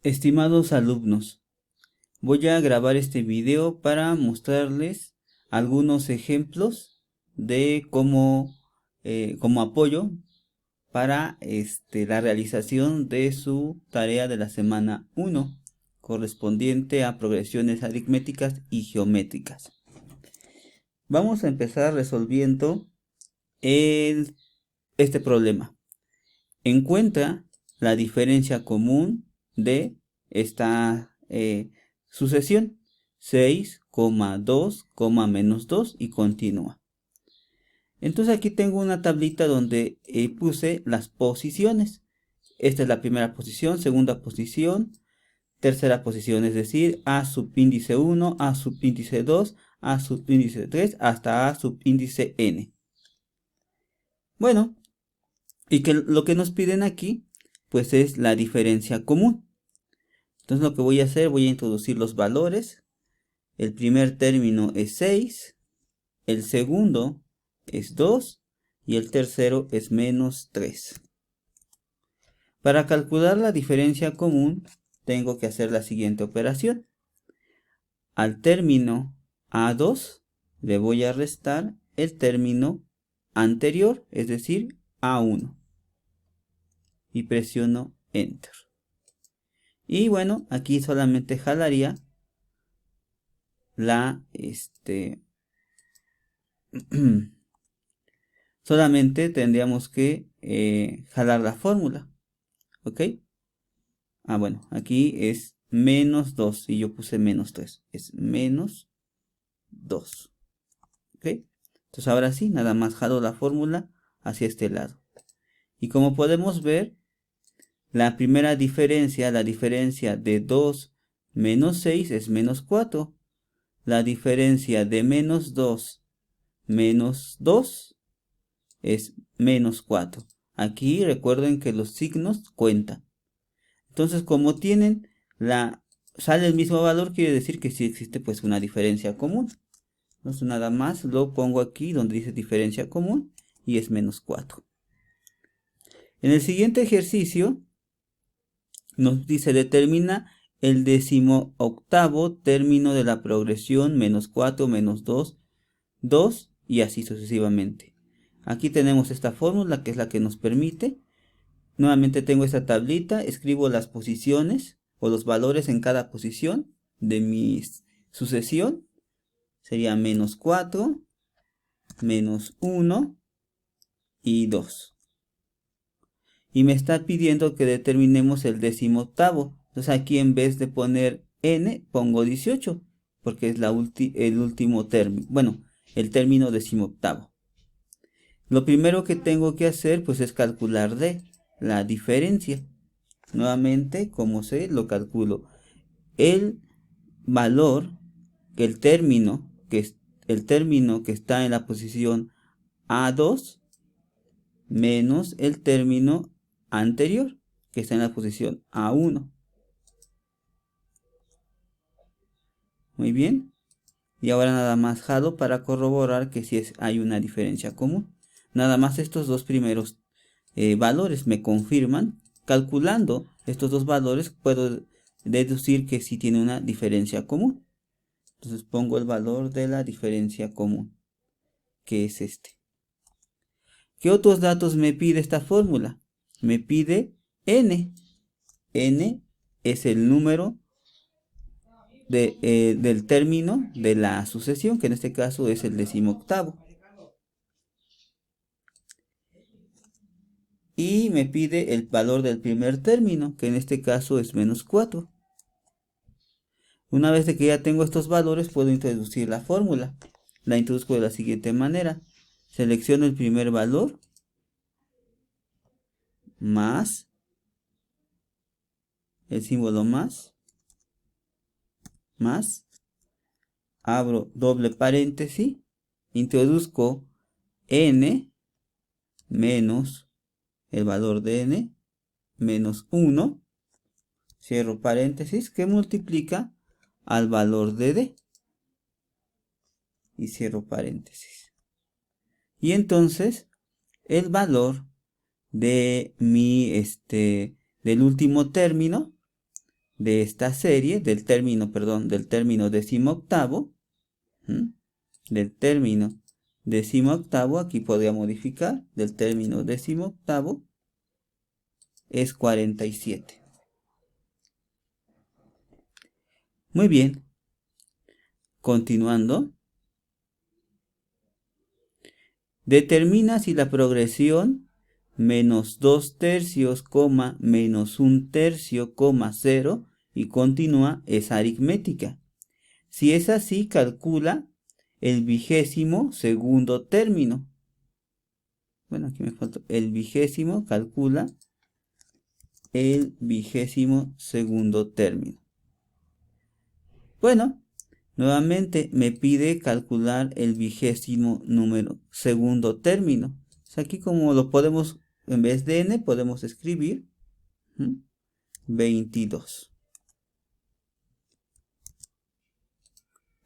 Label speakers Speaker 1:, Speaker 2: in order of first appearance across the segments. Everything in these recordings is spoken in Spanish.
Speaker 1: Estimados alumnos, voy a grabar este video para mostrarles algunos ejemplos de como apoyo para la realización de su tarea de la semana 1, correspondiente a progresiones aritméticas y geométricas. Vamos a empezar resolviendo este problema. Encuentra la diferencia común de esta sucesión 6, 2, menos 2 y continúa. Entonces aquí tengo una tablita donde puse las posiciones. Esta es la primera posición, segunda posición, tercera posición, es decir, A subíndice 1, A subíndice 2, A subíndice 3 hasta A subíndice n. Bueno, y que lo que nos piden aquí pues es la diferencia común. Entonces lo que voy a hacer, voy a introducir los valores. El primer término es 6, el segundo es 2 y el tercero es menos 3. Para calcular la diferencia común tengo que hacer la siguiente operación. Al término A2 le voy a restar el término anterior, es decir, A1. Y presiono Enter. Y bueno, aquí solamente jalaría solamente tendríamos que jalar la fórmula. ¿Ok? Bueno, aquí es menos 2 y yo puse menos 3. Es menos 2. ¿Ok? Entonces ahora sí, nada más jalo la fórmula hacia este lado. Y como podemos ver, la primera diferencia, la diferencia de 2 menos 6 es menos 4. La diferencia de menos 2 menos 2 es menos 4. Aquí recuerden que los signos cuentan. Entonces, como sale el mismo valor, quiere decir que sí existe pues una diferencia común. Entonces nada más lo pongo aquí donde dice diferencia común y es menos 4. En el siguiente ejercicio nos dice determina el 18º término de la progresión menos 4, menos 2, 2 y así sucesivamente. Aquí tenemos esta fórmula que es la que nos permite. Nuevamente tengo esta tablita, escribo las posiciones o los valores en cada posición de mi sucesión. Sería menos 4, menos 1 y 2. Y me está pidiendo que determinemos el 18º. Entonces aquí en vez de poner n, pongo 18, porque es el último término. Bueno, el término 18º. Lo primero que tengo que hacer pues es calcular la diferencia. Nuevamente, como sé, lo calculo. El valor, el término que está en la posición A2 menos el término anterior que está en la posición A1. Muy bien. Y ahora nada más jalo para corroborar que si hay una diferencia común. Nada más estos dos primeros valores me confirman. Calculando estos dos valores puedo deducir que sí tiene una diferencia común. Entonces pongo el valor de la diferencia común, que es este. ¿Qué otros datos me pide esta fórmula? Me pide n. N es el número del término de la sucesión, que en este caso es el 18º. Y me pide el valor del primer término, que en este caso es menos 4. Una vez que ya tengo estos valores, puedo introducir la fórmula. La introduzco de la siguiente manera. Selecciono el primer valor, más, el símbolo más, abro doble paréntesis, introduzco n menos el valor de n, menos 1, cierro paréntesis, que multiplica al valor de d, y cierro paréntesis. Y entonces, el valor de del último término de esta serie, del término, perdón, del término decimoctavo, del término decimoctavo, aquí podría modificar, del término decimoctavo, es 47. Muy bien. Continuando. Determina si la progresión menos 2/3, menos 1/3, 0 y continúa es aritmética. Si es así, calcula el 22º término. Bueno, aquí me falta el 20º, calcula el 22º término. Bueno, nuevamente me pide calcular el 22º término. Aquí como lo podemos, en vez de n, podemos escribir 22.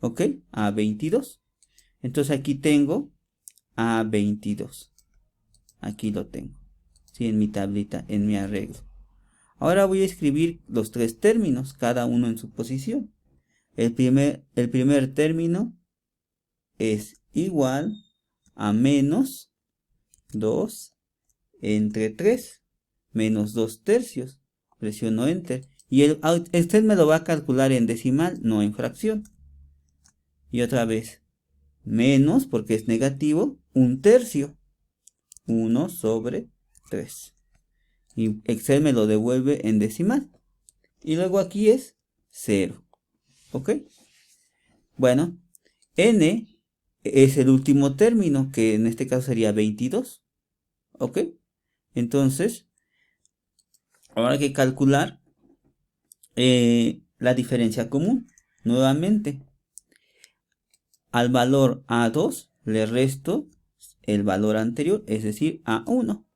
Speaker 1: ¿Ok? A 22. Entonces aquí tengo a 22. Aquí lo tengo. Sí, en mi tablita, en mi arreglo. Ahora voy a escribir los tres términos, cada uno en su posición. El primer término es igual a menos 2 entre 3, menos 2/3. Presiono Enter. Y este me lo va a calcular en decimal, no en fracción. Y otra vez, menos, porque es negativo, 1/3. 1 sobre 3. Y Excel me lo devuelve en decimal. Y luego aquí es 0. ¿Ok? Bueno, n es el último término, que en este caso sería 22. ¿Ok? Entonces, ahora hay que calcular la diferencia común. Nuevamente, al valor A2 le resto el valor anterior, es decir, A1.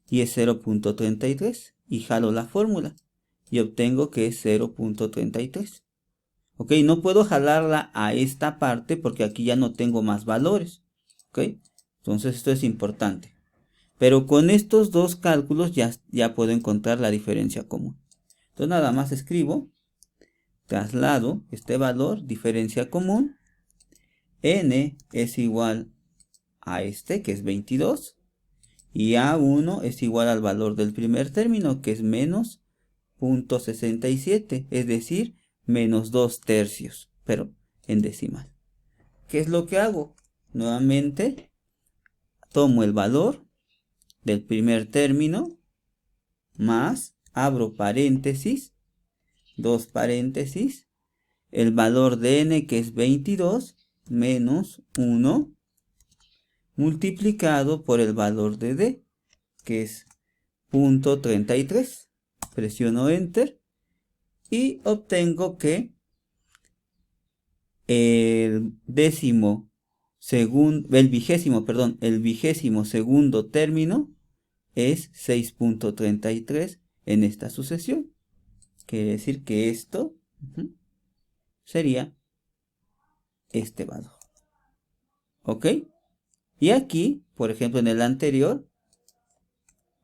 Speaker 1: Y es 0.33. Y jalo la fórmula. Y obtengo que es 0.33. Ok, no puedo jalarla a esta parte porque aquí ya no tengo más valores. Ok, entonces esto es importante. Pero con estos dos cálculos ya puedo encontrar la diferencia común. Entonces nada más escribo, traslado este valor, diferencia común. N es igual a este, que es 22. Y A1 es igual al valor del primer término, que es menos 0.67, es decir, menos 2/3, pero en decimal. ¿Qué es lo que hago? Nuevamente, tomo el valor del primer término, más, abro paréntesis, dos paréntesis, el valor de n, que es 22, menos 1, multiplicado por el valor de d, que es 0.33. Presiono Enter y obtengo que el vigésimo segundo término es 6.33 en esta sucesión. Quiere decir que esto sería este valor. ¿Ok? Y aquí, por ejemplo, en el anterior,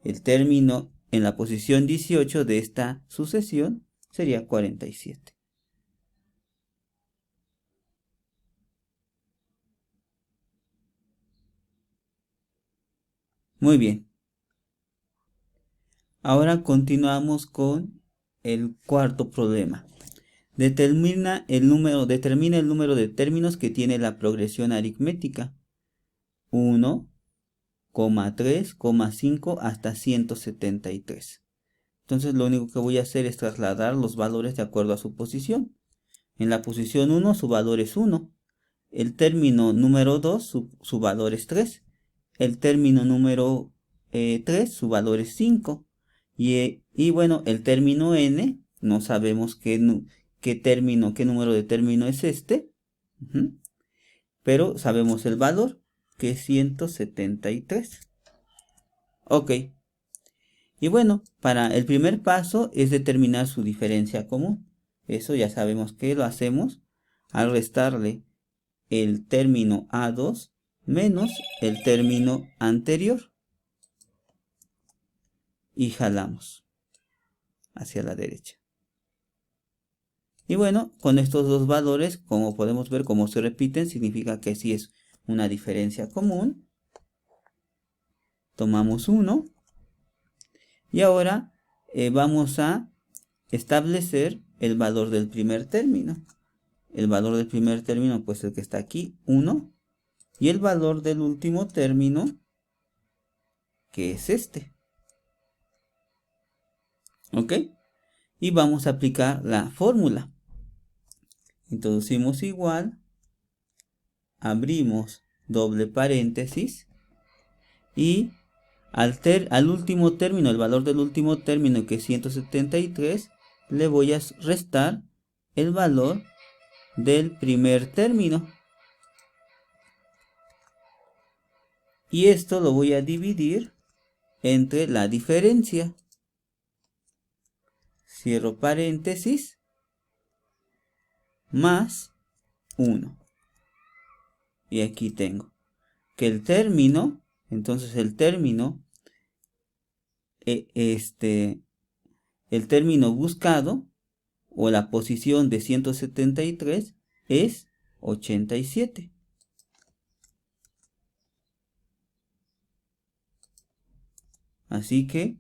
Speaker 1: el término en la posición 18 de esta sucesión sería 47. Muy bien. Ahora continuamos con el cuarto problema. Determina el número de términos que tiene la progresión aritmética. 1, 3, 5 hasta 173. Entonces lo único que voy a hacer es trasladar los valores de acuerdo a su posición. En la posición 1 su valor es 1. El término número 2 su valor es 3. El término número 3 su valor es 5. Y bueno, el término n, no sabemos qué número de término es este. Pero sabemos el valor, que es 173. Ok. Y bueno, para el primer paso es determinar su diferencia común. Eso ya sabemos que lo hacemos al restarle el término A2 menos el término anterior. Y jalamos. hacia la derecha. Y bueno, con estos dos valores, como podemos ver, como se repiten, significa que sí es una diferencia común. Tomamos 1. Y ahora vamos a establecer el valor del primer término. El valor del primer término, pues el que está aquí, 1. Y el valor del último término, que es este. ¿Ok? Y vamos a aplicar la fórmula. Introducimos igual, abrimos doble paréntesis y al último término, el valor del último término, que es 173, le voy a restar el valor del primer término. Y esto lo voy a dividir entre la diferencia. Cierro paréntesis, más 1. Y aquí tengo que el término, entonces el término buscado, o la posición de 173, es 87. Así que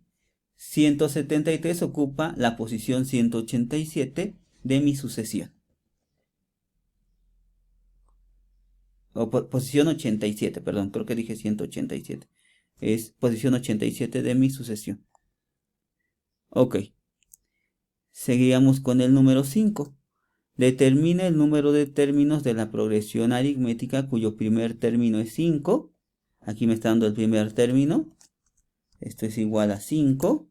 Speaker 1: 173 ocupa la posición 187 de mi sucesión. O posición 87, perdón, creo que dije 187. Es posición 87 de mi sucesión. Ok. Seguíamos con el número 5. Determina el número de términos de la progresión aritmética cuyo primer término es 5. Aquí me está dando el primer término. Esto es igual a 5.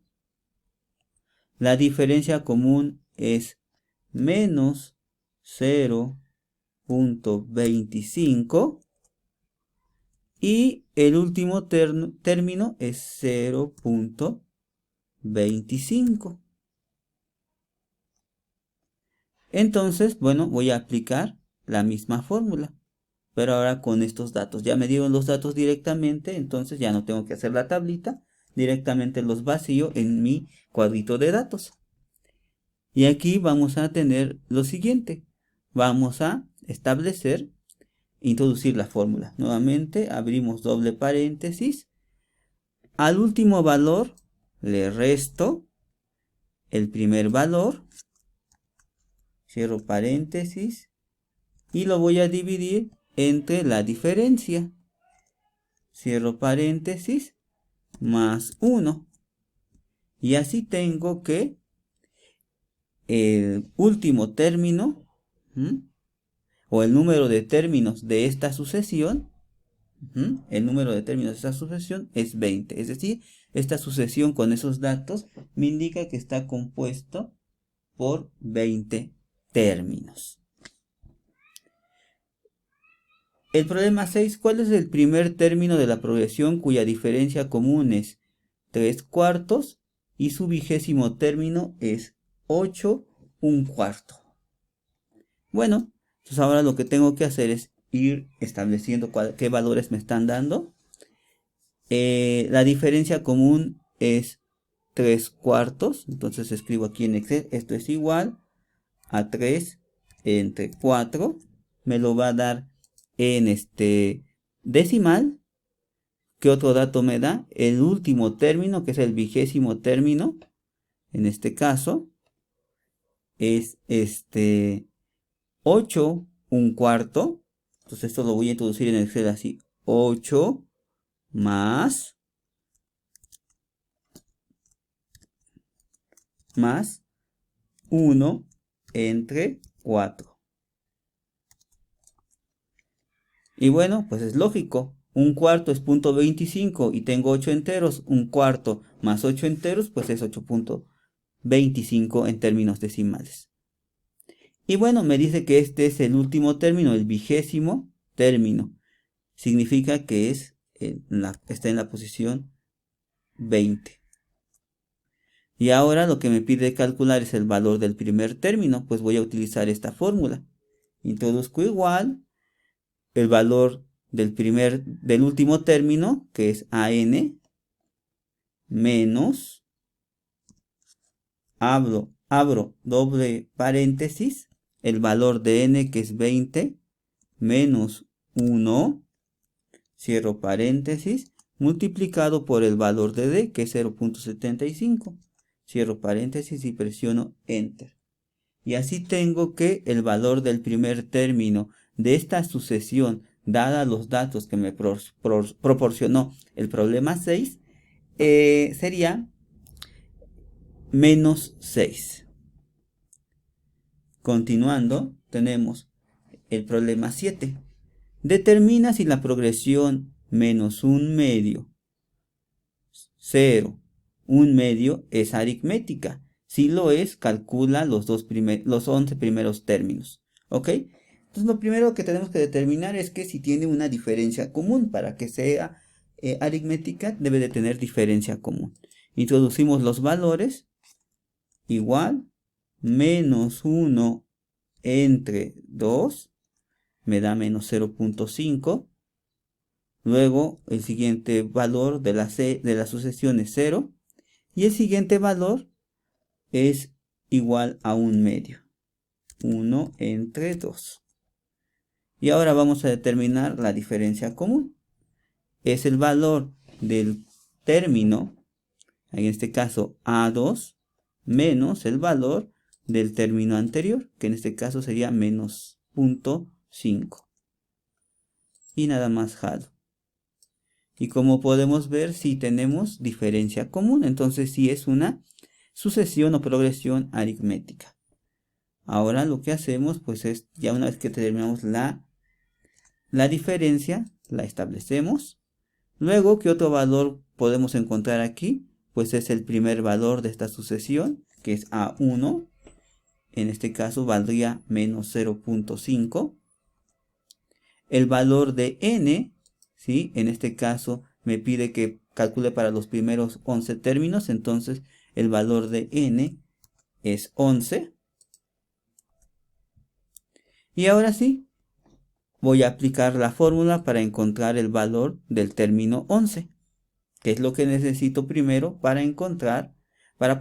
Speaker 1: La diferencia común es menos 0.25. Y el último término es 0.25. Entonces, bueno, voy a aplicar la misma fórmula, pero ahora con estos datos. Ya me dieron los datos directamente, entonces ya no tengo que hacer la tablita, directamente los vacío en mi cuadrito de datos. Y aquí vamos a tener lo siguiente. Vamos a establecer, introducir la fórmula. Nuevamente abrimos doble paréntesis. Al último valor le resto el primer valor. Cierro paréntesis y lo voy a dividir entre la diferencia. Cierro paréntesis, más 1. Y así tengo que el último término, o el número de términos de esta sucesión, el número de términos de esta sucesión es 20. Es decir, esta sucesión con esos datos me indica que está compuesto por 20 términos. El problema 6. ¿Cuál es el primer término de la progresión cuya diferencia común es 3/4 y su vigésimo término es 8/1/4? Bueno, entonces ahora lo que tengo que hacer es ir estableciendo qué valores me están dando. La diferencia común es 3/4. Entonces escribo aquí en Excel, esto es igual a 3 entre 4. Me lo va a dar en decimal. ¿Qué otro dato me da? El último término, que es el vigésimo término. En este caso es 8/1/4. Entonces esto lo voy a introducir en Excel así. 8 más 1 entre 4. Y bueno, pues es lógico. 1/4 es 0.25 y tengo 8 enteros. 1/4 más 8 enteros, pues es 8.25 en términos decimales. Y bueno, me dice que este es el último término, el vigésimo término. Significa que está en la posición 20. Y ahora lo que me pide calcular es el valor del primer término, pues voy a utilizar esta fórmula. Introduzco igual el valor del último término, que es AN, menos abro doble paréntesis, el valor de n que es 20 menos 1, cierro paréntesis, multiplicado por el valor de d que es 0.75, cierro paréntesis y presiono Enter. Y así tengo que el valor del primer término de esta sucesión, dada los datos que me proporcionó el problema 6, sería menos 6. Continuando, tenemos el problema 7. Determina si la progresión menos 1/2, 0, 1/2 es aritmética. Si lo es, calcula los 11 primeros términos. ¿Ok? Entonces lo primero que tenemos que determinar es que si tiene una diferencia común. Para que sea aritmética debe de tener diferencia común. Introducimos los valores. Igual menos 1 entre 2 me da menos 0.5. Luego el siguiente valor de la sucesión es 0. Y el siguiente valor es igual a 1/2. 1 entre 2. Y ahora vamos a determinar la diferencia común. Es el valor del término, en este caso A2, menos el valor del término anterior, que en este caso sería menos 0.5. Y nada más jalo. Y como podemos ver, si tenemos diferencia común, entonces sí es una sucesión o progresión aritmética. Ahora lo que hacemos pues es, ya una vez que terminamos la diferencia, la establecemos. Luego, ¿qué otro valor podemos encontrar aquí? Pues es el primer valor de esta sucesión, que es A1. En este caso valdría menos 0.5. El valor de n, ¿sí? En este caso me pide que calcule para los primeros 11 términos, entonces el valor de n es 11. Y ahora sí, voy a aplicar la fórmula para encontrar el valor del término 11, que es lo que necesito primero para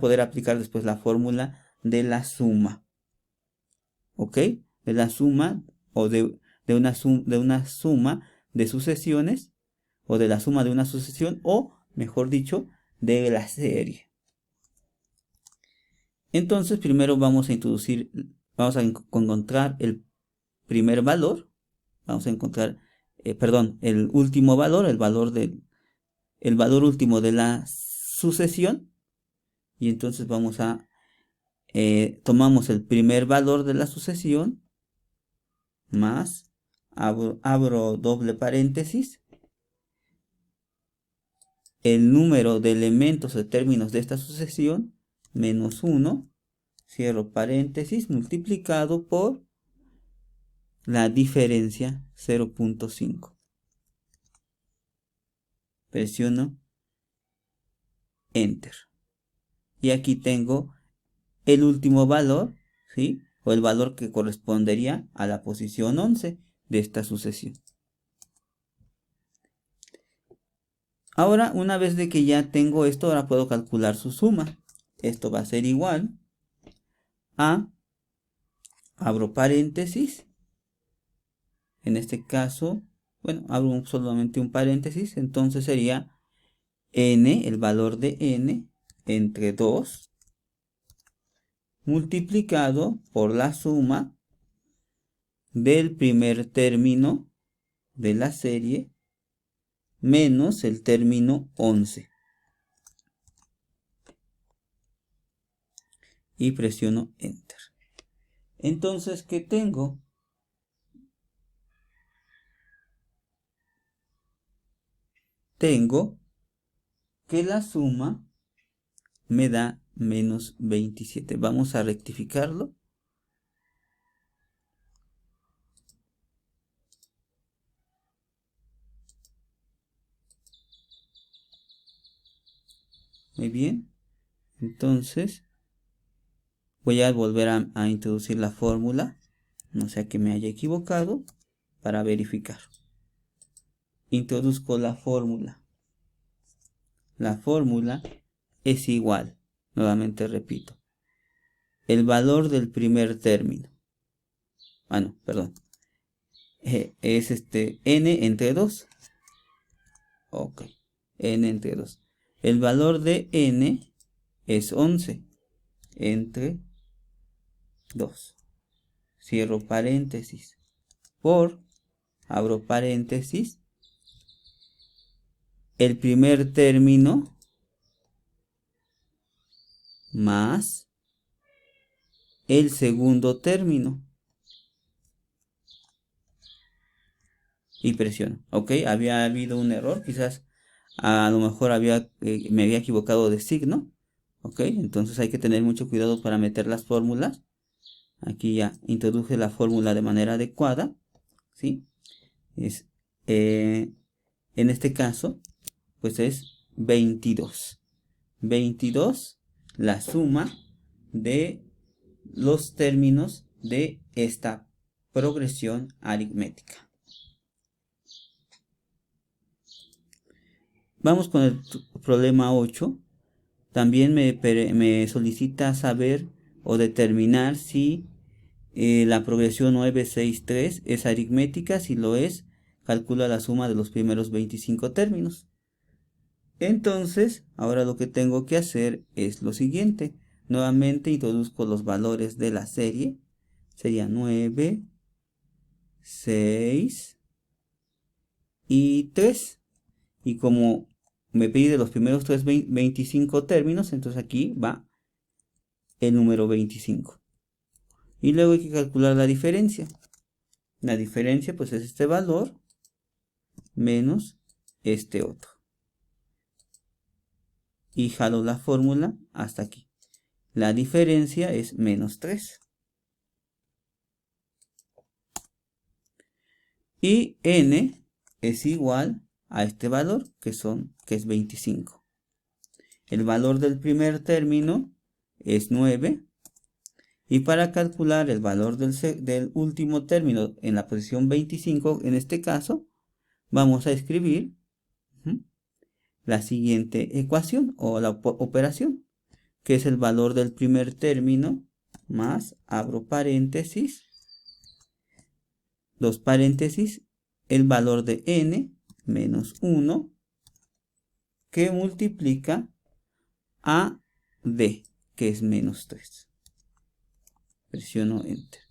Speaker 1: poder aplicar después la fórmula de la suma. ¿Ok? De la suma o de una suma de sucesiones, o de la suma de una sucesión, o mejor dicho, de la serie. Entonces primero vamos a encontrar el primer valor. Vamos a encontrar, el último valor, el valor último de la sucesión. Y entonces tomamos el primer valor de la sucesión, más, abro doble paréntesis, el número de elementos o términos de esta sucesión, menos 1, cierro paréntesis, multiplicado por la diferencia 0.5. Presiono Enter. Y aquí tengo el último valor, ¿sí? O el valor que correspondería a la posición 11 de esta sucesión. Ahora, una vez de que ya tengo esto, ahora puedo calcular su suma. Esto va a ser igual a, abro paréntesis, en este caso, bueno, abro solamente un paréntesis, entonces sería n, el valor de n, entre 2, multiplicado por la suma del primer término de la serie menos el término 11. Y presiono Enter. Entonces, ¿qué tengo? Tengo que la suma me da menos 27. Vamos a rectificarlo. Muy bien. Entonces, voy a volver a introducir la fórmula. No sea que me haya equivocado, para verificar. Introduzco la fórmula. La fórmula es igual, nuevamente repito, el valor del primer término. Ah, no, perdón. Es n entre 2. Ok, n entre 2. El valor de n es 11 entre 2. Cierro paréntesis. Por, abro paréntesis, el primer término más el segundo término. Y presiono. Ok, había habido un error. Quizás a lo mejor me había equivocado de signo. Ok, entonces hay que tener mucho cuidado para meter las fórmulas. Aquí ya introduje la fórmula de manera adecuada. ¿Sí? En este caso, pues es 22. 22, la suma de los términos de esta progresión aritmética. Vamos con el problema 8. También me solicita saber o determinar si la progresión 963 es aritmética. Si lo es, calcula la suma de los primeros 25 términos. Entonces, ahora lo que tengo que hacer es lo siguiente. Nuevamente introduzco los valores de la serie. Sería 9, 6 y 3. Y como me pide los primeros 25 términos, entonces aquí va el número 25. Y luego hay que calcular la diferencia. La diferencia pues es este valor menos este otro. Y jalo la fórmula hasta aquí. La diferencia es menos 3. Y n es igual a este valor que es 25. El valor del primer término es 9. Y para calcular el valor del último término en la posición 25, en este caso, vamos a escribir la siguiente ecuación o la operación, que es el valor del primer término más, abro paréntesis, dos paréntesis, el valor de n menos 1, que multiplica a d, que es menos 3. Presiono Enter.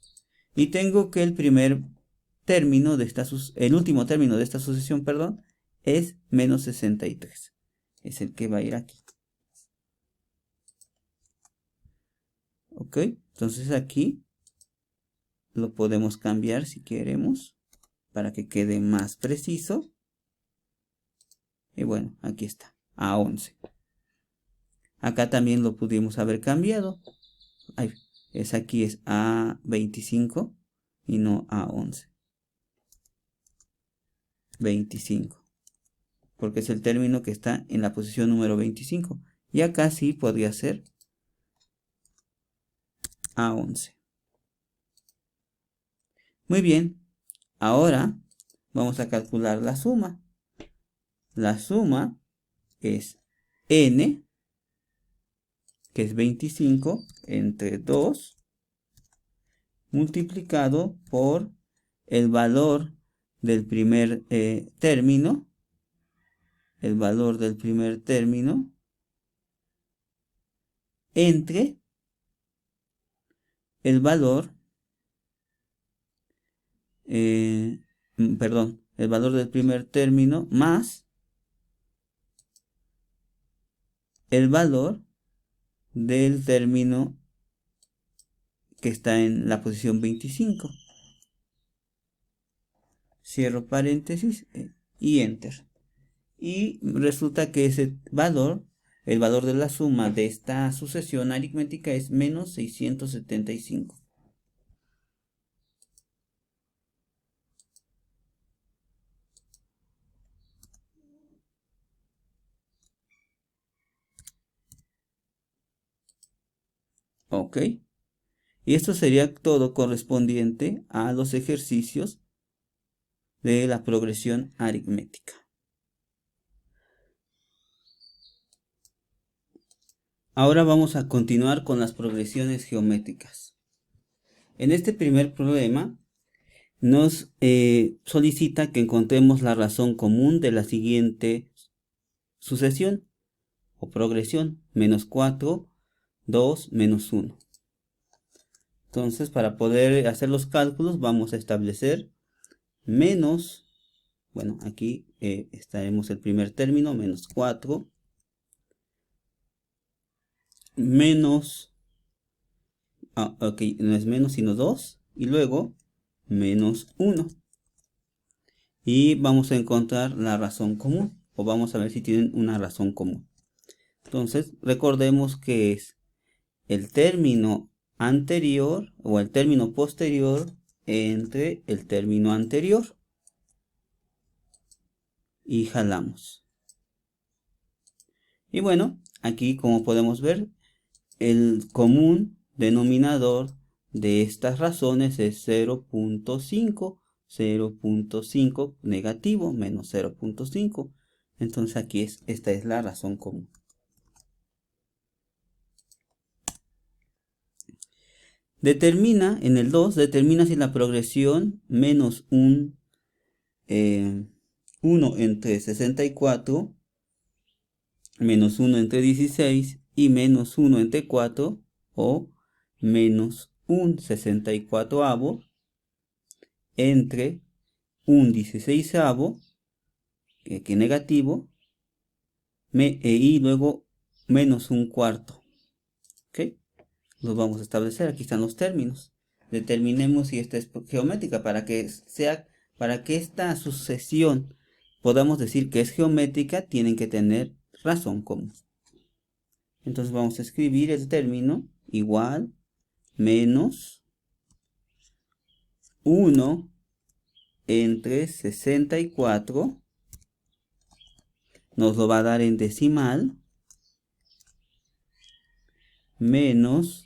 Speaker 1: Y tengo que el último término de esta sucesión, perdón, es menos 63. Es el que va a ir aquí. Ok, entonces aquí lo podemos cambiar si queremos para que quede más preciso. Y bueno, aquí está, a 11. Acá también lo pudimos haber cambiado. Aquí es a 25 y no a 11. 25. Porque es el término que está en la posición número 25. Y acá sí podría ser a 11. Muy bien. Ahora vamos a calcular la suma. La suma es n, que es 25, entre 2, multiplicado por el valor del primer término. El valor del primer término entre el valor, el valor del primer término más el valor del término que está en la posición 25. Cierro paréntesis y Enter. Y resulta que ese valor, el valor de la suma de esta sucesión aritmética es menos 675. Ok. Y esto sería todo correspondiente a los ejercicios de la progresión aritmética. Ahora vamos a continuar con las progresiones geométricas. En este primer problema nos solicita que encontremos la razón común de la siguiente sucesión o progresión: menos 4, 2, menos 1. Entonces, para poder hacer los cálculos, vamos a establecer menos, bueno, aquí estaremos el primer término, menos 4, menos, ok, no es menos sino 2, y luego menos 1. Y vamos a encontrar la razón común, o vamos a ver si tienen una razón común. Entonces, recordemos que es el término anterior o el término posterior entre el término anterior. Y jalamos. Y bueno, aquí como podemos ver, el común denominador de estas razones es 0.5, 0.5 negativo, menos 0.5. Entonces aquí esta es la razón común. Determina, en el 2, determina si la progresión menos 1 entre 64, menos 1 entre 16 y menos 1 entre 4, o menos un 64avo entre un 16avo, que negativo, y luego menos un cuarto. ¿Ok? Los vamos a establecer. Aquí están los términos. Determinemos si esta es geométrica para que esta sucesión podamos decir que es geométrica. Tienen que tener razón común. Entonces vamos a escribir el término igual menos 1 entre 64, nos lo va a dar en decimal, menos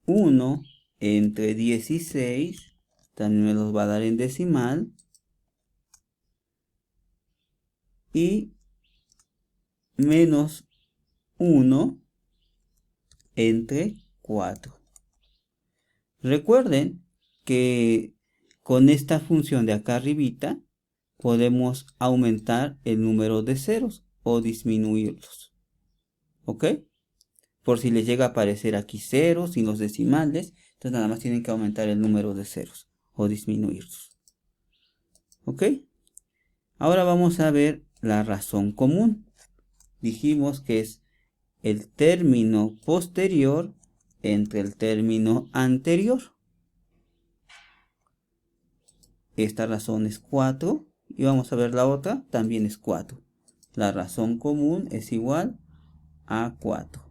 Speaker 1: 1 entre 16, también me los va a dar en decimal, y menos 1 entre 4. Recuerden que con esta función de acá arribita podemos aumentar el número de ceros o disminuirlos. ¿Ok? Por si les llega a aparecer aquí ceros sin los decimales, entonces nada más tienen que aumentar el número de ceros o disminuirlos. ¿Ok? Ahora vamos a ver la razón común. Dijimos que es el término posterior entre el término anterior. Esta razón es 4 y vamos a ver la otra, también es 4. La razón común es igual a 4.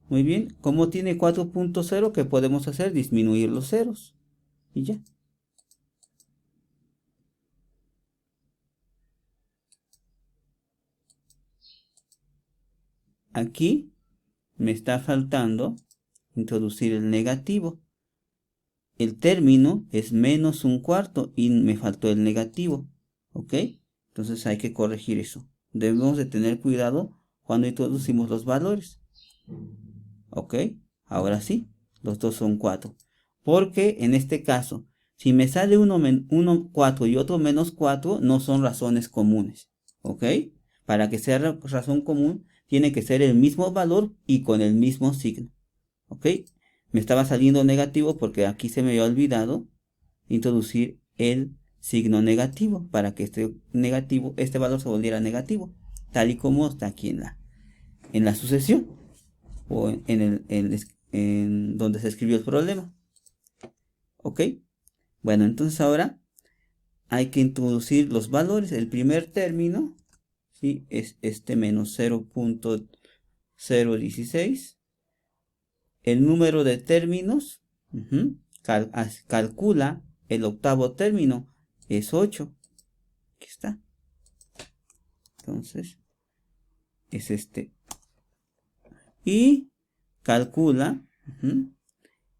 Speaker 1: Muy bien, como tiene 4.0, ¿qué podemos hacer? Disminuir los ceros y ya. Aquí me está faltando introducir el negativo. El término es menos un cuarto y me faltó el negativo. ¿Ok? Entonces hay que corregir eso. Debemos de tener cuidado cuando introducimos los valores. ¿Ok? Ahora sí, los dos son 4. Porque en este caso, si me sale uno 4 y otro menos 4, no son razones comunes. ¿Ok? Para que sea razón común, tiene que ser el mismo valor y con el mismo signo. ¿Ok? Me estaba saliendo negativo porque aquí se me había olvidado introducir el signo negativo para que este valor se volviera negativo, tal y como está aquí en la sucesión o en donde se escribió el problema. ¿Ok? Bueno, entonces ahora hay que introducir los valores. El primer término, ¿sí?, es este menos 0.016. El número de términos, calcula el octavo término, es 8. Aquí está. Entonces, es este. Y calcula,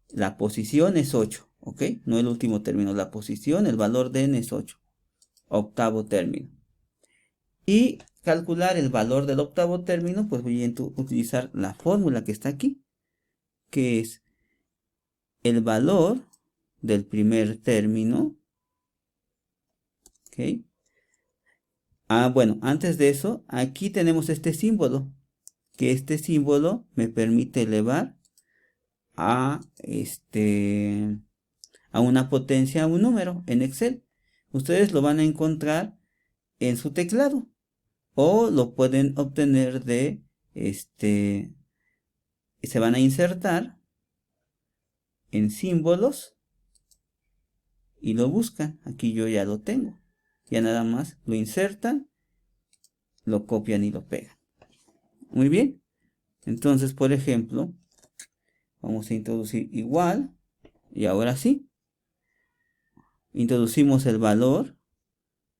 Speaker 1: la posición es 8, ¿ok? No el último término, la posición, el valor de n es 8. Octavo término. Y calcular el valor del octavo término, pues voy a utilizar la fórmula que está aquí, que es el valor del primer término. ¿Ok? Bueno, antes de eso, aquí tenemos este símbolo, que este símbolo me permite elevar a una potencia, a un número en Excel. Ustedes lo van a encontrar en su teclado o lo pueden obtener de se van a insertar en símbolos y lo buscan. Aquí yo ya lo tengo. Ya nada más lo insertan, lo copian y lo pegan. Muy bien. Entonces, por ejemplo, vamos a introducir igual. Y ahora sí. Introducimos el valor,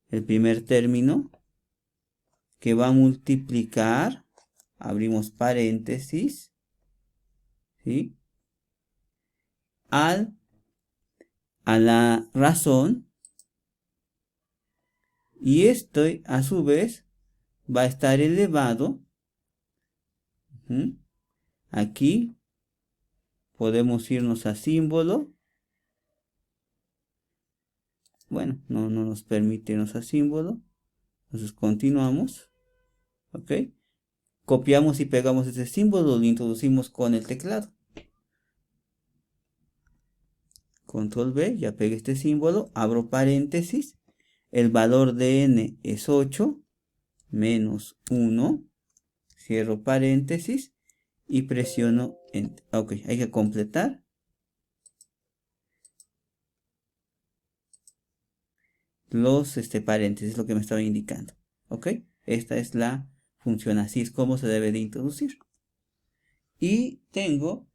Speaker 1: el primer término, que va a multiplicar, abrimos paréntesis, ¿sí? A la razón. Y esto a su vez va a estar elevado. Aquí podemos irnos a símbolo. Bueno, no nos permite irnos a símbolo. Entonces continuamos. Ok. Copiamos y pegamos ese símbolo. Lo introducimos con el teclado. Control V. Ya pegué este símbolo. Abro paréntesis. El valor de n es 8 menos 1. Cierro paréntesis. Y presiono Enter. Ok. Hay que completar. Los paréntesis, lo que me estaba indicando. Ok, esta es la función, así es como se debe de introducir. Y tengo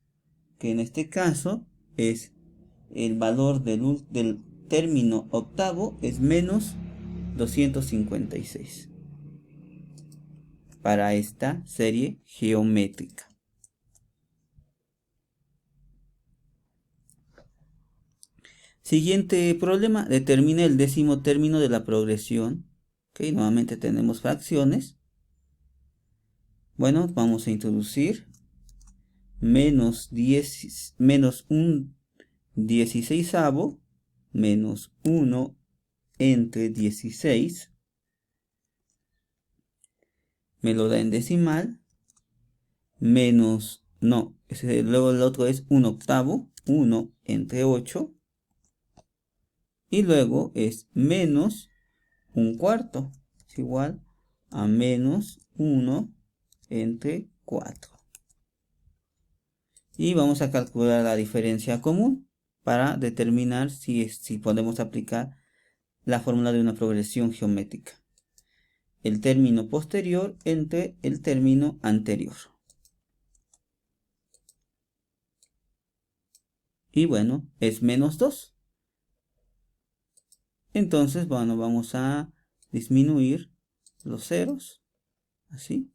Speaker 1: que en este caso es el valor del término octavo es menos 256 para esta serie geométrica. Siguiente problema, determina el décimo término de la progresión. Ok, nuevamente tenemos fracciones. Bueno, vamos a introducir menos un 16avo menos 1 entre 16. Me lo da en decimal. Menos, no, luego el otro es 1/8, 1 entre 8. Y luego es menos 1/4, es igual a menos 1 entre 4. Y vamos a calcular la diferencia común para determinar si podemos aplicar la fórmula de una progresión geométrica. El término posterior entre el término anterior. Y bueno, es menos 2. Entonces, bueno, vamos a disminuir los ceros. Así.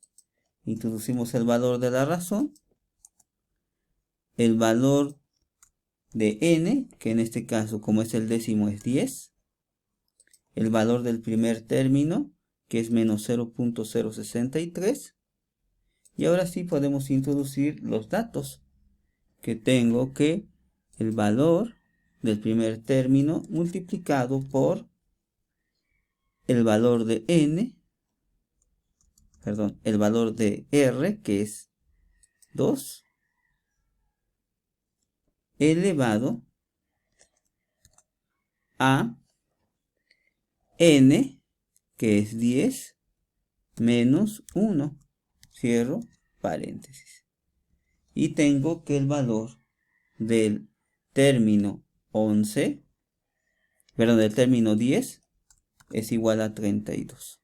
Speaker 1: Introducimos el valor de la razón. El valor de n, que en este caso, como es el décimo, es 10. El valor del primer término, que es menos 0.063. Y ahora sí podemos introducir los datos. Que tengo que el valor del primer término multiplicado por el valor de n, perdón, el valor de r, que es 2, elevado a n, que es 10, menos 1. Cierro paréntesis. Y tengo que el valor del término 11, perdón, del término 10 es igual a 32.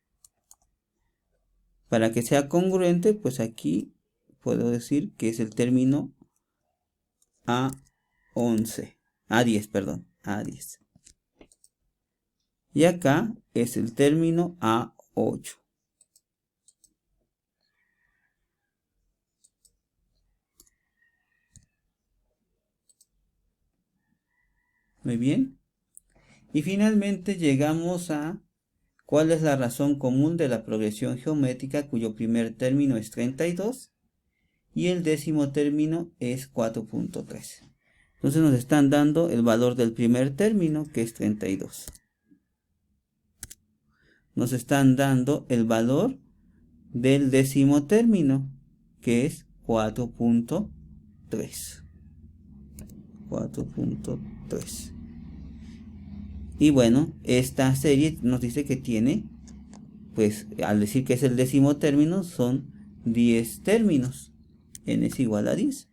Speaker 1: Para que sea congruente, pues aquí puedo decir que es el término A11, A10, perdón, A10. Y acá es el término A8. Muy bien. Y finalmente llegamos a ¿Cuál es la razón común de la progresión geométrica cuyo primer término es 32 y el décimo término es 4.3? Entonces nos están dando el valor del primer término, que es 32. Nos están dando el valor del décimo término, que es 4.3. 4.3. Y bueno, esta serie nos dice que tiene, pues al decir que es el décimo término, son 10 términos. N es igual a 10.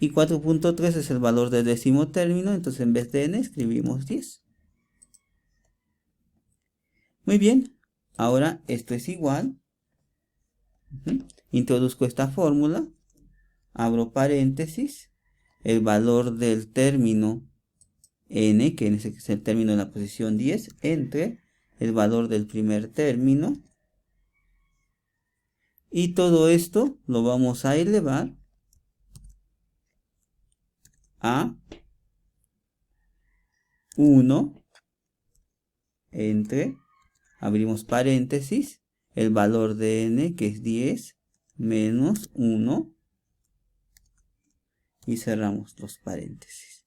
Speaker 1: Y 4.3 es el valor del décimo término, entonces en vez de n escribimos 10. Muy bien, ahora esto es igual. Introduzco esta fórmula, abro paréntesis, el valor del término n, que es el término en la posición 10, entre el valor del primer término. Y todo esto lo vamos a elevar a 1 entre, abrimos paréntesis, el valor de n, que es 10, menos 1, y cerramos los paréntesis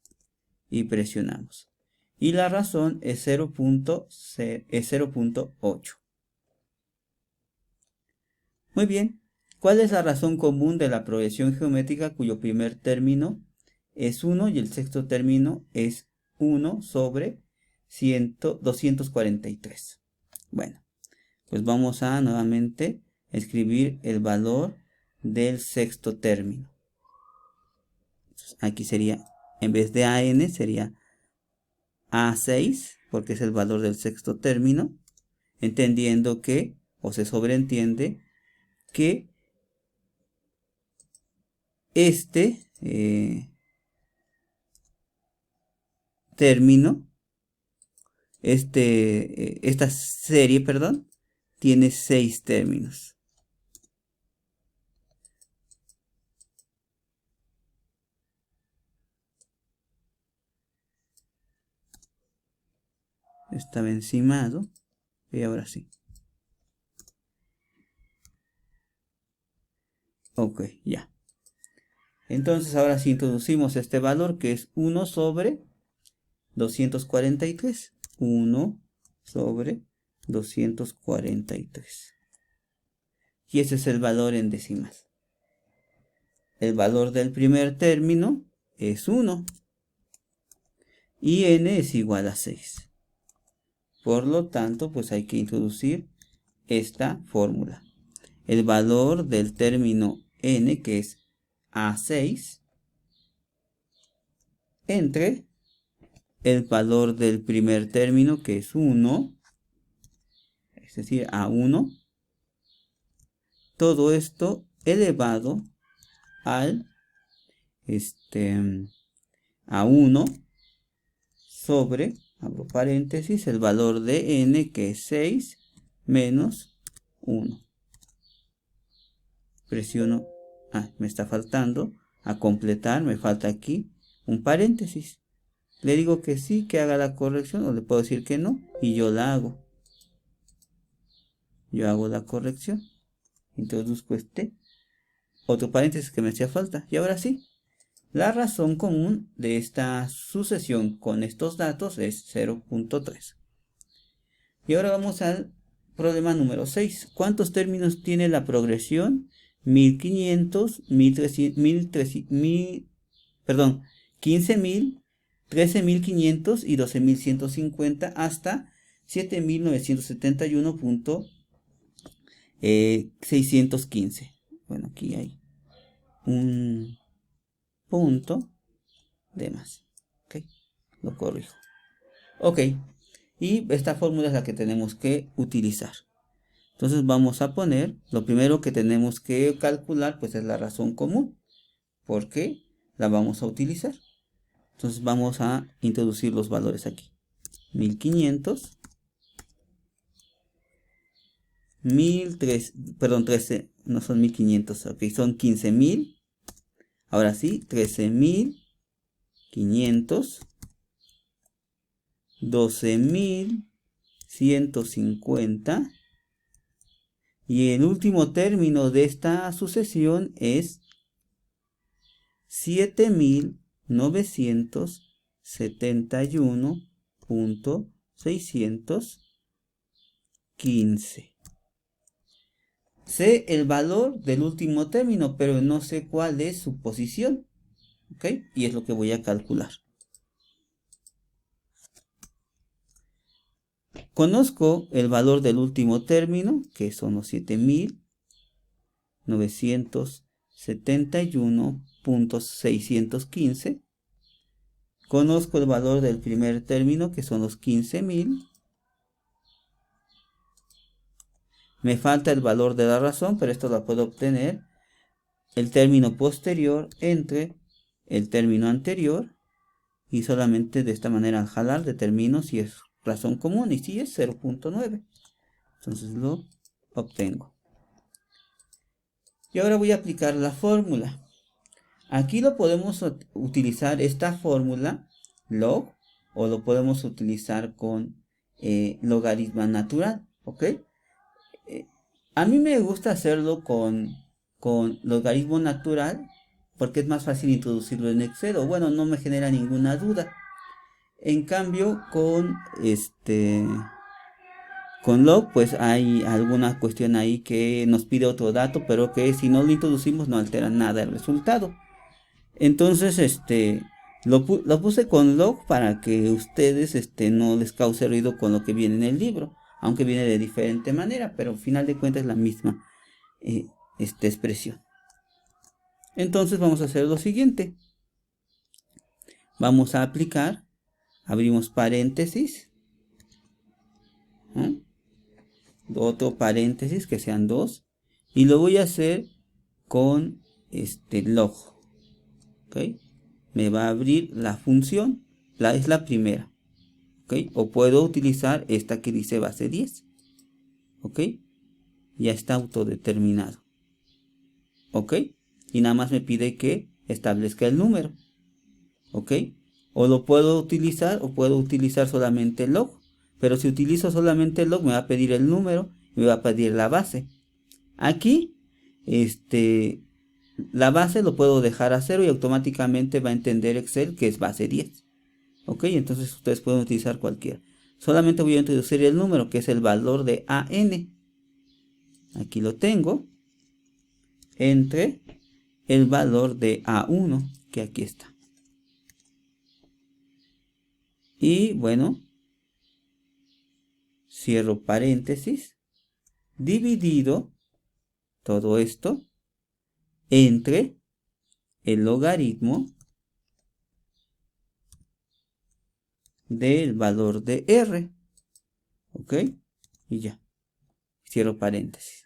Speaker 1: y presionamos. Y la razón es 0.8. Muy bien, ¿cuál es la razón común de la progresión geométrica cuyo primer término es 1 y el sexto término es 1 sobre 243? Bueno, pues vamos a nuevamente escribir el valor del sexto término. Entonces, aquí sería, en vez de AN, sería A6, porque es el valor del sexto término, entendiendo que, o se sobreentiende, que este término, esta serie, perdón, tiene 6 términos. Estaba encimado y ahora sí. Ok, ya. Entonces ahora sí introducimos este valor, que es 1 sobre 243. 1 sobre 243. Y ese es el valor en decimal. El valor del primer término es 1. Y n es igual a 6. Por lo tanto, pues hay que introducir esta fórmula. El valor del término n, que es A6, entre el valor del primer término, que es 1, es decir, A1, todo esto elevado al A1 sobre, abro paréntesis, el valor de n, que es 6, menos 1. Presiono, me está faltando a completar, me falta aquí un paréntesis. Le digo que sí, que haga la corrección, o le puedo decir que no, y yo la hago. Yo hago la corrección. Introduzco otro paréntesis que me hacía falta. Y ahora sí, la razón común de esta sucesión con estos datos es 0.3. Y ahora vamos al problema número 6. ¿Cuántos términos tiene la progresión? 1500, 15.000, 13.500 y 12.150 hasta 7.971.615. Bueno, aquí hay un punto de más. Ok, lo corrijo. Ok, y esta fórmula es la que tenemos que utilizar. Entonces vamos a poner, lo primero que tenemos que calcular pues es la razón común, porque la vamos a utilizar. Entonces vamos a introducir los valores aquí. 1500, 13, no son 1500, ok, son 15.000. Ahora sí, 13.500, 12.150 150. Y el último término de esta sucesión es 7971.615. Sé el valor del último término, pero no sé cuál es su posición. ¿Ok? Y es lo que voy a calcular. Conozco el valor del último término, que son los 7971.615. Conozco el valor del primer término, que son los 15.000. Me falta el valor de la razón, pero esto lo puedo obtener el término posterior entre el término anterior, y solamente de esta manera al jalar determino si es razón común, y si es 0.9. Entonces lo obtengo. Y ahora voy a aplicar la fórmula. Aquí lo podemos utilizar esta fórmula log, o lo podemos utilizar con logaritmo natural. ¿Ok? A mí me gusta hacerlo con logaritmo natural porque es más fácil introducirlo en Excel, o bueno, no me genera ninguna duda. En cambio, con log, pues hay alguna cuestión ahí que nos pide otro dato, pero que si no lo introducimos no altera nada el resultado. Entonces, lo puse con log para que ustedes no les cause ruido con lo que viene en el libro, aunque viene de diferente manera, pero al final de cuentas es la misma expresión. Entonces vamos a hacer lo siguiente. Vamos a aplicar, abrimos paréntesis, ¿no? Otro paréntesis que sean 2, y lo voy a hacer con log. ¿Ok? Me va a abrir la función, es la primera. ¿Ok? O puedo utilizar esta que dice base 10. ¿Ok? Ya está autodeterminado. ¿Ok? Y nada más me pide que establezca el número. ¿Ok? O lo puedo utilizar solamente el log. Pero si utilizo solamente el log me va a pedir el número, me va a pedir la base. Aquí, la base lo puedo dejar a 0 y automáticamente va a entender Excel que es base 10. ¿Ok? Entonces ustedes pueden utilizar cualquiera. Solamente voy a introducir el número, que es el valor de AN. Aquí lo tengo. Entre el valor de A1, que aquí está. Y bueno, cierro paréntesis, dividido todo esto entre el logaritmo del valor de R. ¿Ok? Y ya. Cierro paréntesis.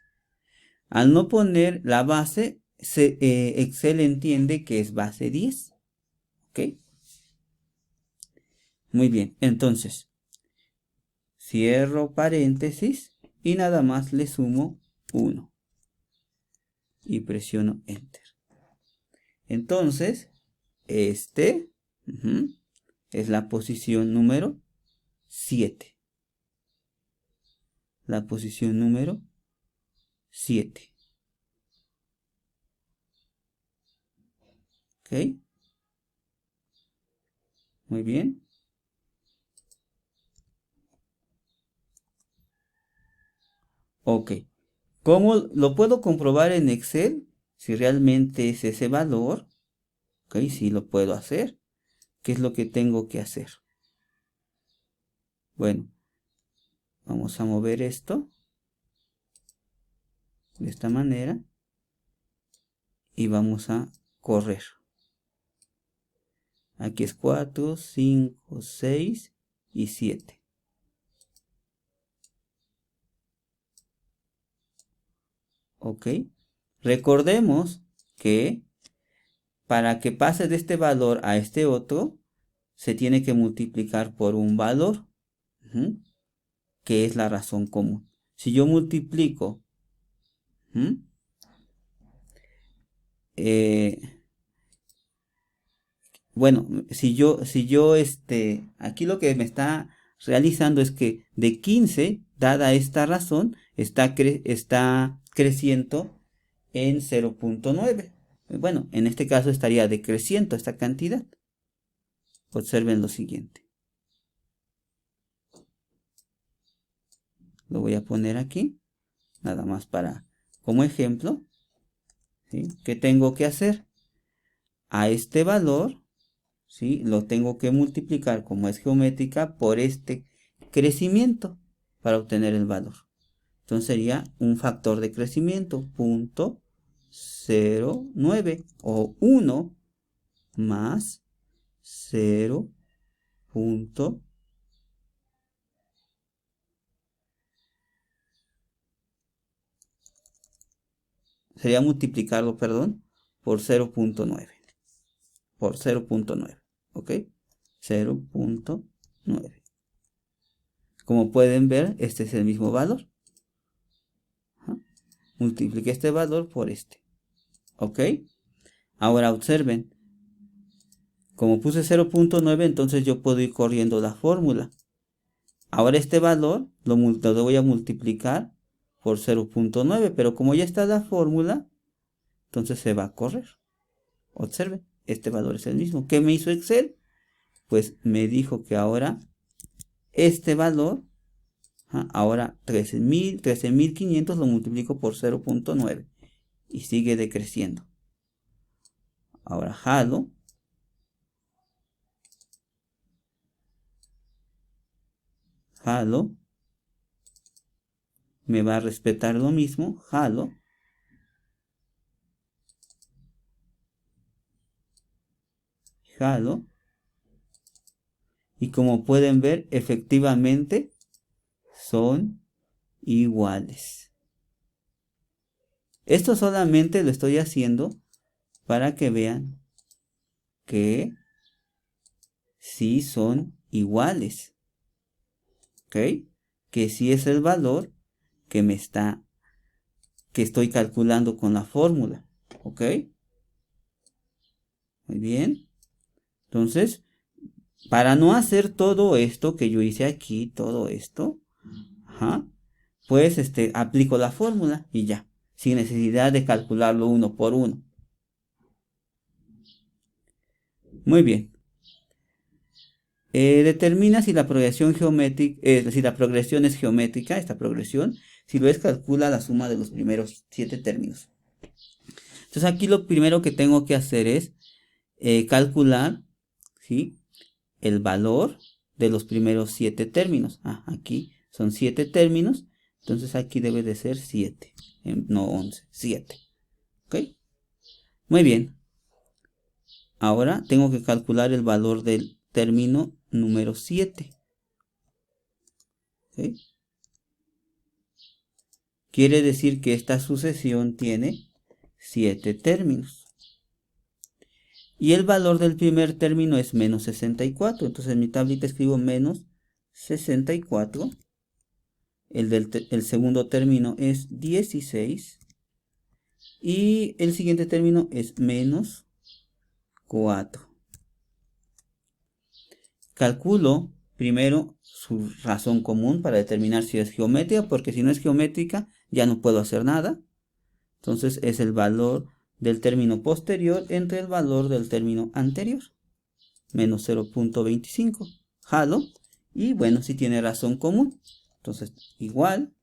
Speaker 1: Al no poner la base, Excel entiende que es base 10. ¿Ok? Muy bien. Entonces, cierro paréntesis y nada más le sumo 1. Y presiono Enter. Entonces, es la posición número 7. La posición número 7. ¿Ok? Muy bien. Ok. ¿Cómo lo puedo comprobar en Excel? Si realmente es ese valor. Ok, sí lo puedo hacer. ¿Qué es lo que tengo que hacer? Bueno, vamos a mover esto de esta manera y vamos a correr. Aquí es 4, 5, 6 y 7. Ok. Recordemos que para que pase de este valor a este otro, se tiene que multiplicar por un valor, que es la razón común. Si yo multiplico, bueno, si yo, aquí lo que me está realizando es que de 15, dada esta razón, está creciendo en 0.9. Bueno, en este caso estaría decreciendo esta cantidad. Observen lo siguiente. Lo voy a poner aquí, nada más como ejemplo. ¿Sí? ¿Qué tengo que hacer? A este valor, ¿sí? Lo tengo que multiplicar, como es geométrica, por este crecimiento para obtener el valor. Entonces sería un factor de crecimiento, 0.09 o 1 más 0.09. Sería multiplicarlo, perdón, por 0.9. Por 0.9. ¿Ok? 0.9. Como pueden ver, este es el mismo valor. Multipliqué este valor por este. ¿Ok? Ahora observen. Como puse 0.9, entonces yo puedo ir corriendo la fórmula. Ahora este valor lo voy a multiplicar por 0.9, pero como ya está la fórmula, entonces se va a correr. Observen, este valor es el mismo. ¿Qué me hizo Excel? Pues me dijo que ahora este valor, ahora 13.500 lo multiplico por 0.9 y sigue decreciendo. Ahora jalo. Me va a respetar lo mismo, jalo. Y como pueden ver, efectivamente son iguales. Esto solamente lo estoy haciendo para que vean que sí son iguales. ¿Ok? Que sí es el valor que estoy calculando con la fórmula. ¿Ok? Muy bien. Entonces, para no hacer todo esto que yo hice aquí, todo esto, pues aplico la fórmula y ya, sin necesidad de calcularlo uno por uno. Muy bien. Determina si la progresión geométrica, si la progresión es geométrica, esta progresión, si lo es, calcula la suma de los primeros 7 términos. Entonces aquí lo primero que tengo que hacer es calcular, ¿sí?, el valor de los primeros 7 términos. Aquí son 7 términos, entonces aquí debe de ser 7, no 11, 7. ¿Ok? Muy bien. Ahora tengo que calcular el valor del término número 7. ¿Ok? Quiere decir que esta sucesión tiene 7 términos. Y el valor del primer término es menos 64. Entonces en mi tablita escribo menos 64. El segundo término es 16. Y el siguiente término es menos 4. Calculo primero su razón común para determinar si es geométrica, porque si no es geométrica ya no puedo hacer nada. Entonces es el valor del término posterior entre el valor del término anterior. Menos 0.25. Jalo. Y bueno, si tiene razón común. Entonces igual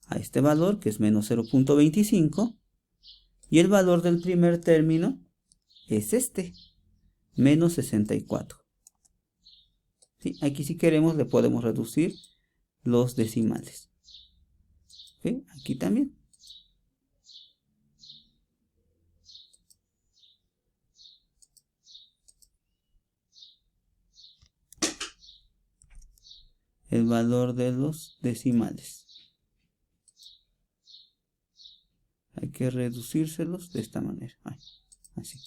Speaker 1: a este valor que es menos 0.25. Y el valor del primer término es este. Menos 64. ¿Sí? Aquí si queremos le podemos reducir los decimales. ¿Sí? Aquí también. El valor de los decimales. Hay que reducírselos de esta manera. Así.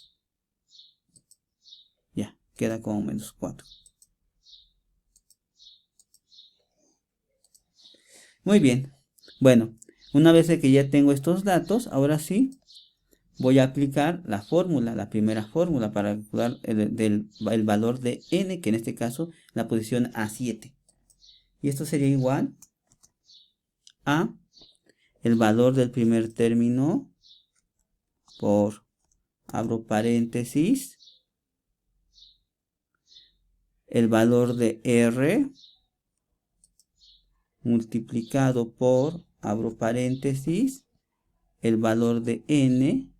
Speaker 1: Ya, queda como menos 4. Muy bien. Bueno, una vez que ya tengo estos datos, ahora sí voy a aplicar la fórmula, la primera fórmula para calcular el valor de n, que en este caso la posición A7. Y esto sería igual a el valor del primer término por, abro paréntesis, el valor de R multiplicado por, abro paréntesis, el valor de N,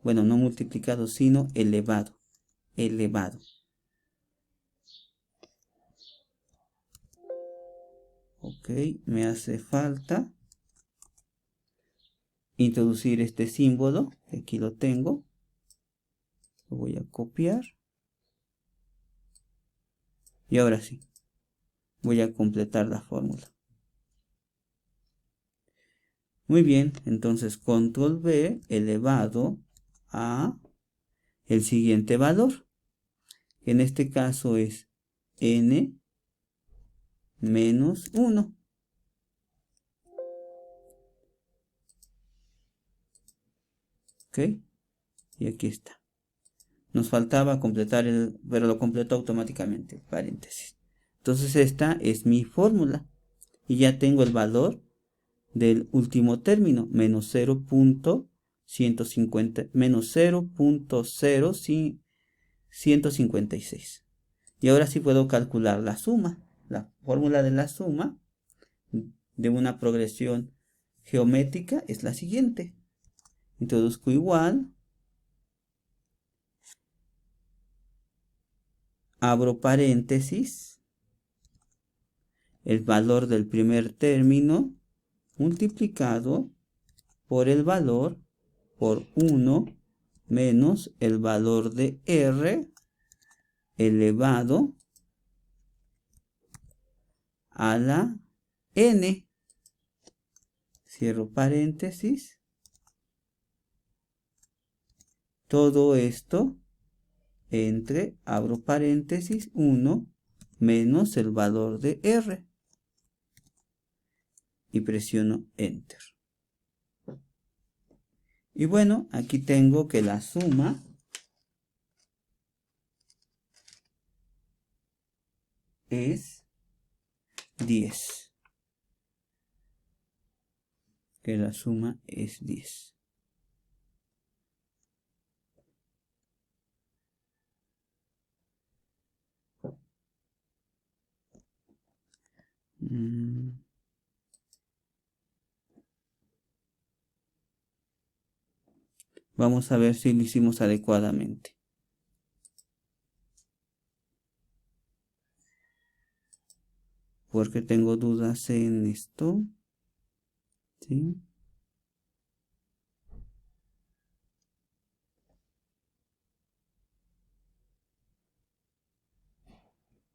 Speaker 1: bueno, no multiplicado, sino elevado. Ok, me hace falta introducir este símbolo, aquí lo tengo, lo voy a copiar, y ahora sí, voy a completar la fórmula. Muy bien, entonces control V elevado a el siguiente valor. En este caso es N menos 1. Ok, y aquí está. Nos faltaba completar pero lo completó automáticamente, paréntesis. Entonces esta es mi fórmula. Y ya tengo el valor del último término, menos 0.150, menos 0.0156. Y ahora sí puedo calcular la suma. La fórmula de la suma de una progresión geométrica es la siguiente. Introduzco igual, abro paréntesis, el valor del primer término multiplicado por el valor por 1 menos el valor de R elevado a la N. Cierro paréntesis. Todo esto entre, abro paréntesis, 1 menos el valor de R. Y presiono Enter. Y bueno, aquí tengo que la suma es 10. Que la suma es 10. Vamos a ver si lo hicimos adecuadamente. Porque tengo dudas en esto. ¿Sí?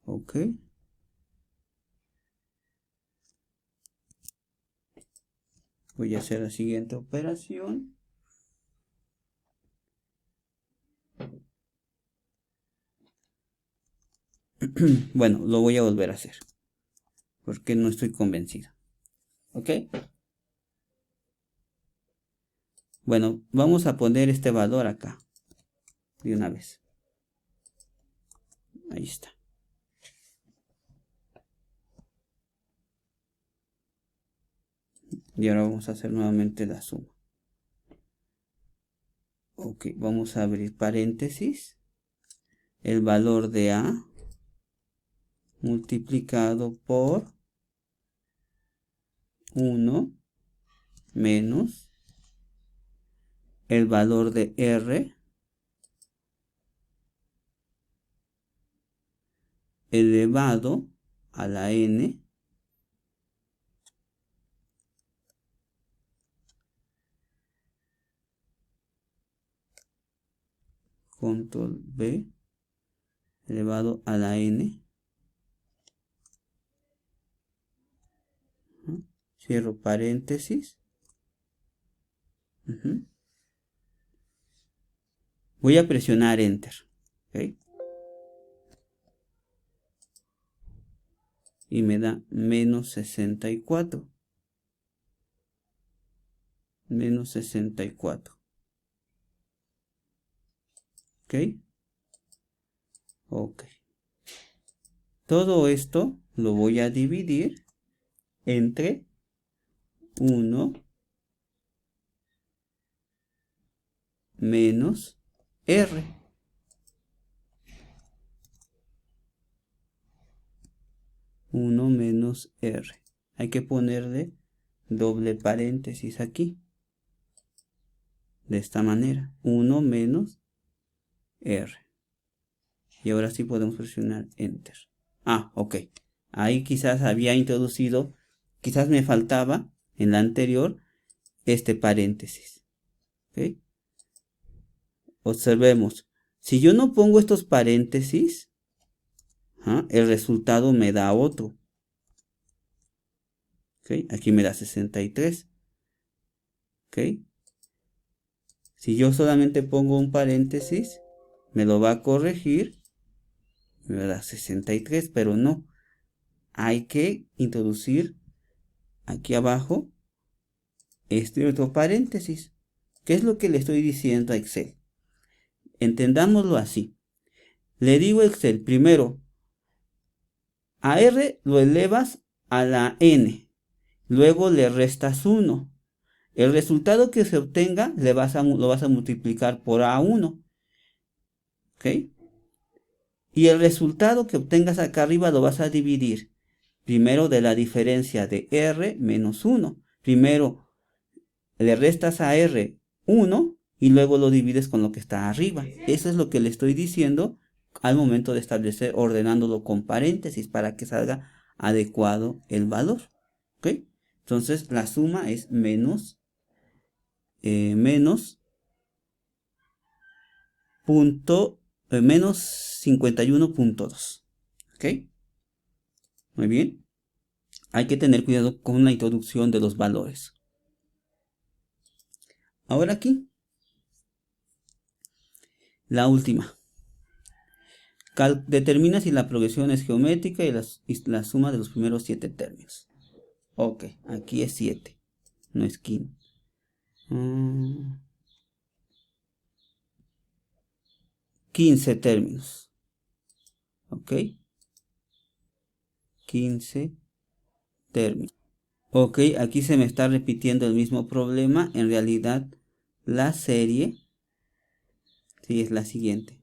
Speaker 1: Ok. Voy a hacer la siguiente operación. Bueno, lo voy a volver a hacer. Porque no estoy convencido. ¿Ok? Bueno, vamos a poner este valor acá. De una vez. Ahí está. Y ahora vamos a hacer nuevamente la suma. Ok, vamos a abrir paréntesis. El valor de A multiplicado por 1 menos el valor de R elevado a la N control B elevado a la N. Cierro paréntesis. Voy a presionar Enter. ¿Okay? Y me da menos 64. Menos 64. ¿Ok? Ok. Todo esto lo voy a dividir entre 1 menos R. Menos R. Hay que ponerle doble paréntesis aquí. De esta manera. 1 menos R. Y ahora sí podemos presionar Enter. Ok. Ahí quizás había introducido, quizás me faltaba en la anterior este paréntesis. ¿Ok? Observemos. Si yo no pongo estos paréntesis, el resultado me da otro. ¿Ok? Aquí me da 63. ¿Ok? Si yo solamente pongo un paréntesis, me lo va a corregir. Me da 63, pero no. Hay que introducir aquí abajo este otro paréntesis. ¿Qué es lo que le estoy diciendo a Excel? Entendámoslo así. Le digo a Excel, primero, a R lo elevas a la N. Luego le restas 1. El resultado que se obtenga lo vas a multiplicar por A1. ¿Ok? Y el resultado que obtengas acá arriba lo vas a dividir. Primero de la diferencia de R menos 1. Primero le restas a R 1 y luego lo divides con lo que está arriba. Eso es lo que le estoy diciendo al momento de establecer, ordenándolo con paréntesis para que salga adecuado el valor. ¿Ok? Entonces la suma es menos 51.2. ¿Ok? Muy bien. Hay que tener cuidado con la introducción de los valores. Ahora aquí, la última. Determina si la progresión es geométrica y la suma de los primeros 7 términos. Ok, aquí es 7, no es 15. 15 términos. Ok. 15 términos. Ok, aquí se me está repitiendo el mismo problema. En realidad, la serie sí es la siguiente.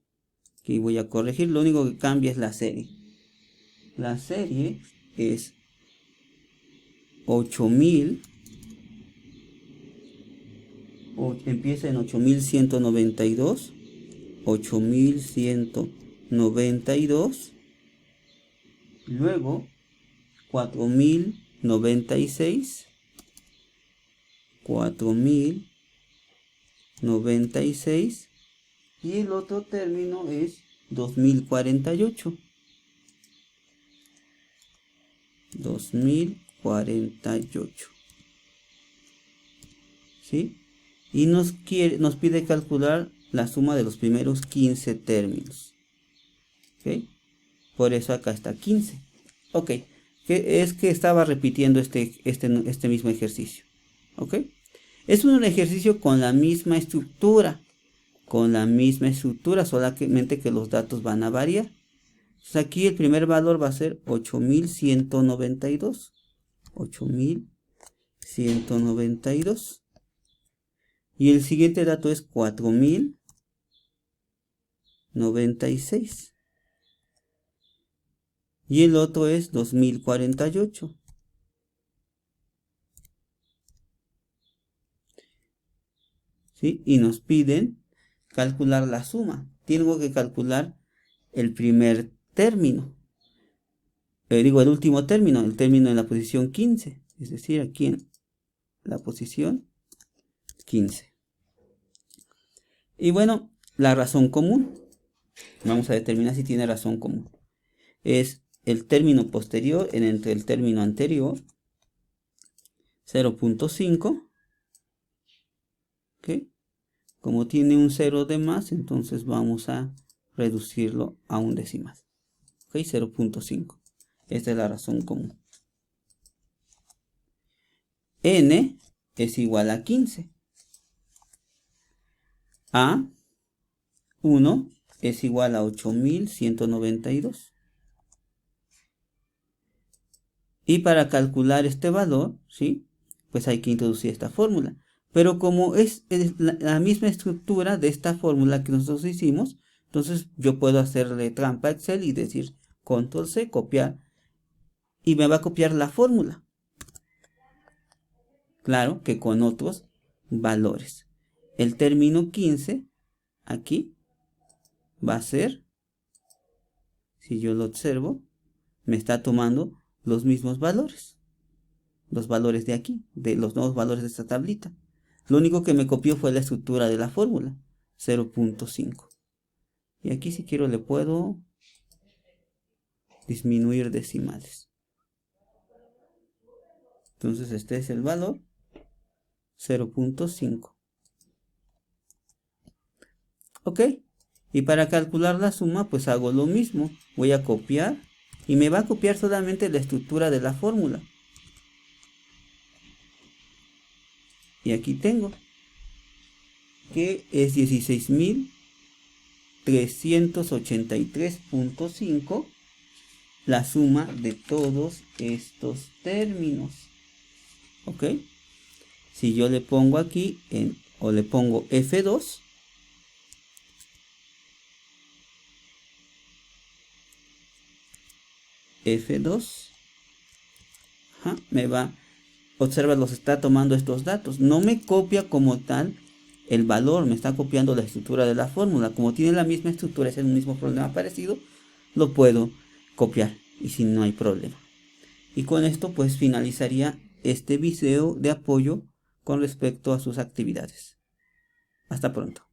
Speaker 1: Aquí voy a corregir. Lo único que cambia es la serie. La serie es 8000. Empieza en 8192. 8192. Luego 4096. 4096. Y el otro término es 2048. 2048. ¿Sí? Y nos pide calcular la suma de los primeros 15 términos. ¿Ok? Por eso acá está 15. Ok. Que es que estaba repitiendo este mismo ejercicio. ¿Ok? Es un ejercicio con la misma estructura. Solamente que los datos van a variar. Entonces aquí el primer valor va a ser 8192. 8192. Y el siguiente dato es 4096. Y el otro es 2048. ¿Sí? Y nos piden calcular la suma. Tengo que calcular el primer término. El último término, el término en la posición 15. Es decir, aquí en la posición 15. Y bueno, la razón común. Vamos a determinar si tiene razón común. Es el término posterior entre el término anterior. 0.5. ¿Ok? Como tiene un 0 de más, entonces vamos a reducirlo a un decimal. ¿Ok? 0.5. Esta es la razón común. N es igual a 15. A1 es igual a 8192. Y para calcular este valor, ¿sí? Pues hay que introducir esta fórmula. Pero como es la misma estructura de esta fórmula que nosotros hicimos, entonces yo puedo hacerle trampa a Excel y decir Control C, copiar, y me va a copiar la fórmula. Claro que con otros valores. El término 15 aquí va a ser, si yo lo observo, me está tomando los mismos valores. Los valores de aquí, de los nuevos valores de esta tablita. Lo único que me copió fue la estructura de la fórmula, 0.5. Y aquí si quiero le puedo disminuir decimales. Entonces este es el valor, 0.5. Ok, y para calcular la suma pues hago lo mismo. Voy a copiar y me va a copiar solamente la estructura de la fórmula. Y aquí tengo que es 16.383.5 la suma de todos estos términos. ¿Ok? Si yo le pongo aquí o le pongo F2, me va, observa, los está tomando estos datos. No me copia como tal el valor, me está copiando la estructura de la fórmula. Como tiene la misma estructura, es el mismo problema parecido, lo puedo copiar y si no hay problema. Y con esto pues finalizaría este video de apoyo con respecto a sus actividades. Hasta pronto.